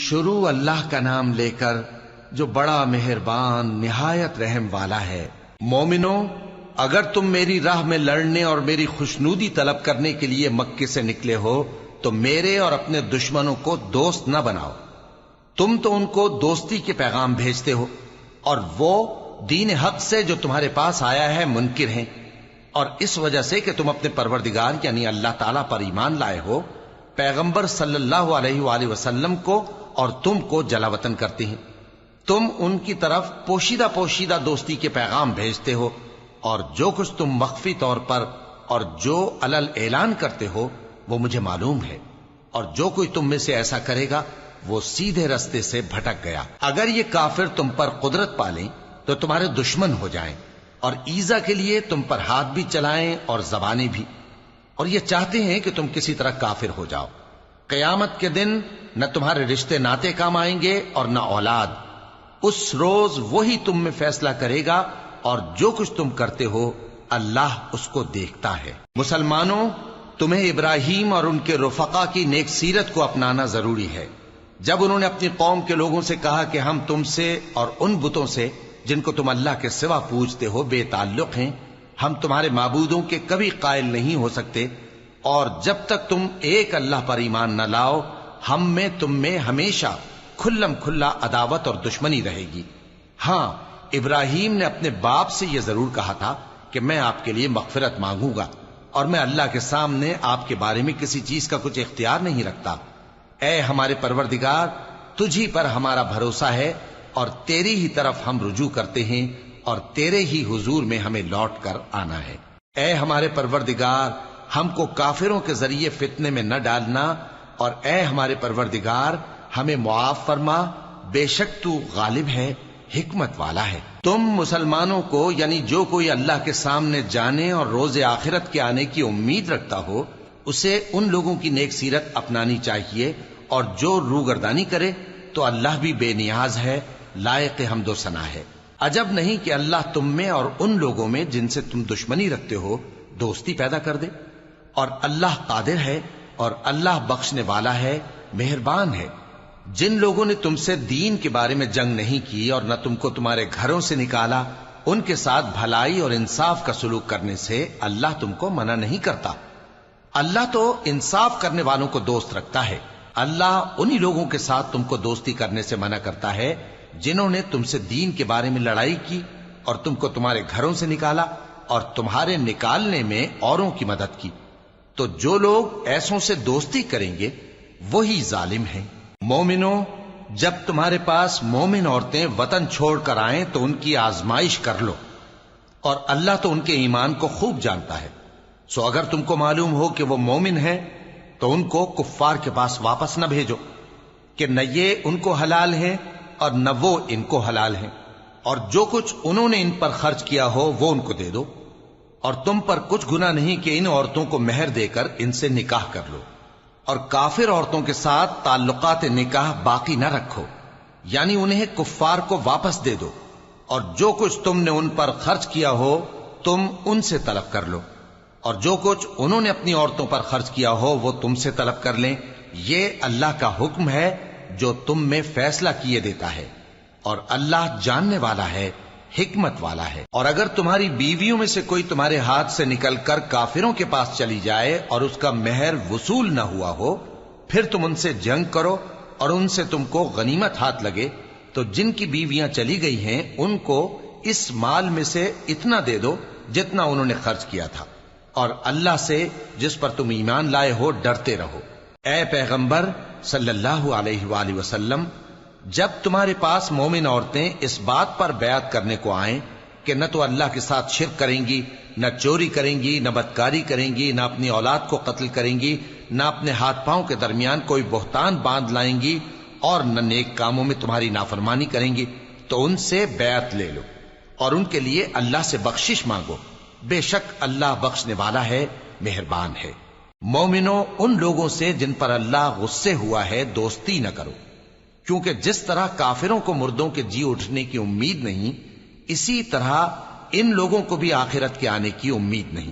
شروع اللہ کا نام لے کر جو بڑا مہربان نہایت رحم والا ہے۔ مومنو، اگر تم میری راہ میں لڑنے اور میری خوشنودی طلب کرنے کے لیے مکے سے نکلے ہو تو میرے اور اپنے دشمنوں کو دوست نہ بناؤ۔ تم تو ان کو دوستی کے پیغام بھیجتے ہو اور وہ دین حق سے جو تمہارے پاس آیا ہے منکر ہیں، اور اس وجہ سے کہ تم اپنے پروردگار یعنی اللہ تعالیٰ پر ایمان لائے ہو، پیغمبر صلی اللہ علیہ وآلہ وسلم کو اور تم کو جلا وطن کرتے ہیں۔ تم ان کی طرف پوشیدہ پوشیدہ دوستی کے پیغام بھیجتے ہو، اور جو کچھ تم مخفی طور پر اور جو علل اعلان کرتے ہو وہ مجھے معلوم ہے، اور جو کوئی تم میں سے ایسا کرے گا وہ سیدھے رستے سے بھٹک گیا۔ اگر یہ کافر تم پر قدرت پالیں تو تمہارے دشمن ہو جائیں، اور ایذا کے لیے تم پر ہاتھ بھی چلائیں اور زبانیں بھی، اور یہ چاہتے ہیں کہ تم کسی طرح کافر ہو جاؤ۔ قیامت کے دن نہ تمہارے رشتے ناتے کام آئیں گے اور نہ اولاد۔ اس روز وہی تم میں فیصلہ کرے گا، اور جو کچھ تم کرتے ہو اللہ اس کو دیکھتا ہے۔ مسلمانوں، تمہیں ابراہیم اور ان کے رفقا کی نیک سیرت کو اپنانا ضروری ہے۔ جب انہوں نے اپنی قوم کے لوگوں سے کہا کہ ہم تم سے اور ان بتوں سے جن کو تم اللہ کے سوا پوجتے ہو بے تعلق ہیں، ہم تمہارے معبودوں کے کبھی قائل نہیں ہو سکتے، اور جب تک تم ایک اللہ پر ایمان نہ لاؤ ہم میں تم میں ہمیشہ کھلم کھلا عداوت اور دشمنی رہے گی۔ ہاں، ابراہیم نے اپنے باپ سے یہ ضرور کہا تھا کہ میں آپ کے لیے مغفرت مانگوں گا، اور میں اللہ کے سامنے آپ کے بارے میں کسی چیز کا کچھ اختیار نہیں رکھتا۔ اے ہمارے پروردگار، تجھی پر ہمارا بھروسہ ہے اور تیری ہی طرف ہم رجوع کرتے ہیں، اور تیرے ہی حضور میں ہمیں لوٹ کر آنا ہے۔ اے ہمارے پروردگار، ہم کو کافروں کے ذریعے فتنے میں نہ ڈالنا، اور اے ہمارے پروردگار ہمیں معاف فرما، بے شک تو غالب ہے، حکمت والا ہے۔ تم مسلمانوں کو یعنی جو کوئی اللہ کے سامنے جانے اور روز آخرت کے آنے کی امید رکھتا ہو اسے ان لوگوں کی نیک سیرت اپنانی چاہیے، اور جو روگردانی کرے تو اللہ بھی بے نیاز ہے، لائق حمد و ثنا ہے۔ عجب نہیں کہ اللہ تم میں اور ان لوگوں میں جن سے تم دشمنی رکھتے ہو دوستی پیدا کر دے، اور اللہ قادر ہے اور اللہ بخشنے والا ہے، مہربان ہے۔ جن لوگوں نے تم سے دین کے بارے میں جنگ نہیں کی اور نہ تم کو تمہارے گھروں سے نکالا، ان کے ساتھ بھلائی اور انصاف کا سلوک کرنے سے اللہ تم کو منع نہیں کرتا۔ اللہ تو انصاف کرنے والوں کو دوست رکھتا ہے۔ اللہ انہی لوگوں کے ساتھ تم کو دوستی کرنے سے منع کرتا ہے جنہوں نے تم سے دین کے بارے میں لڑائی کی اور تم کو تمہارے گھروں سے نکالا اور تمہارے نکالنے میں اوروں کی مدد کی۔ تو جو لوگ ایسوں سے دوستی کریں گے وہی ظالم ہیں۔ مومنو، جب تمہارے پاس مومن عورتیں وطن چھوڑ کر آئیں تو ان کی آزمائش کر لو، اور اللہ تو ان کے ایمان کو خوب جانتا ہے۔ سو اگر تم کو معلوم ہو کہ وہ مومن ہیں تو ان کو کفار کے پاس واپس نہ بھیجو کہ نہ یہ ان کو حلال ہیں اور نہ وہ ان کو حلال ہیں، اور جو کچھ انہوں نے ان پر خرچ کیا ہو وہ ان کو دے دو، اور تم پر کچھ گناہ نہیں کہ ان عورتوں کو مہر دے کر ان سے نکاح کر لو، اور کافر عورتوں کے ساتھ تعلقات نکاح باقی نہ رکھو، یعنی انہیں کفار کو واپس دے دو، اور جو کچھ تم نے ان پر خرچ کیا ہو تم ان سے طلب کر لو، اور جو کچھ انہوں نے اپنی عورتوں پر خرچ کیا ہو وہ تم سے طلب کر لیں۔ یہ اللہ کا حکم ہے جو تم میں فیصلہ کیے دیتا ہے، اور اللہ جاننے والا ہے، حکمت والا ہے۔ اور اگر تمہاری بیویوں میں سے کوئی تمہارے ہاتھ سے نکل کر کافروں کے پاس چلی جائے اور اس کا مہر وصول نہ ہوا ہو، پھر تم ان سے جنگ کرو اور ان سے تم کو غنیمت ہاتھ لگے، تو جن کی بیویاں چلی گئی ہیں ان کو اس مال میں سے اتنا دے دو جتنا انہوں نے خرچ کیا تھا، اور اللہ سے جس پر تم ایمان لائے ہو ڈرتے رہو۔ اے پیغمبر صلی اللہ علیہ وآلہ وسلم، جب تمہارے پاس مومن عورتیں اس بات پر بیعت کرنے کو آئیں کہ نہ تو اللہ کے ساتھ شرک کریں گی، نہ چوری کریں گی، نہ بدکاری کریں گی، نہ اپنی اولاد کو قتل کریں گی، نہ اپنے ہاتھ پاؤں کے درمیان کوئی بہتان باندھ لائیں گی، اور نہ نیک کاموں میں تمہاری نافرمانی کریں گی، تو ان سے بیعت لے لو اور ان کے لیے اللہ سے بخشش مانگو، بے شک اللہ بخشنے والا ہے، مہربان ہے۔ مومنو، ان لوگوں سے جن پر اللہ غصے ہوا ہے دوستی نہ کرو، کیونکہ جس طرح کافروں کو مردوں کے جی اٹھنے کی امید نہیں، اسی طرح ان لوگوں کو بھی آخرت کے آنے کی امید نہیں۔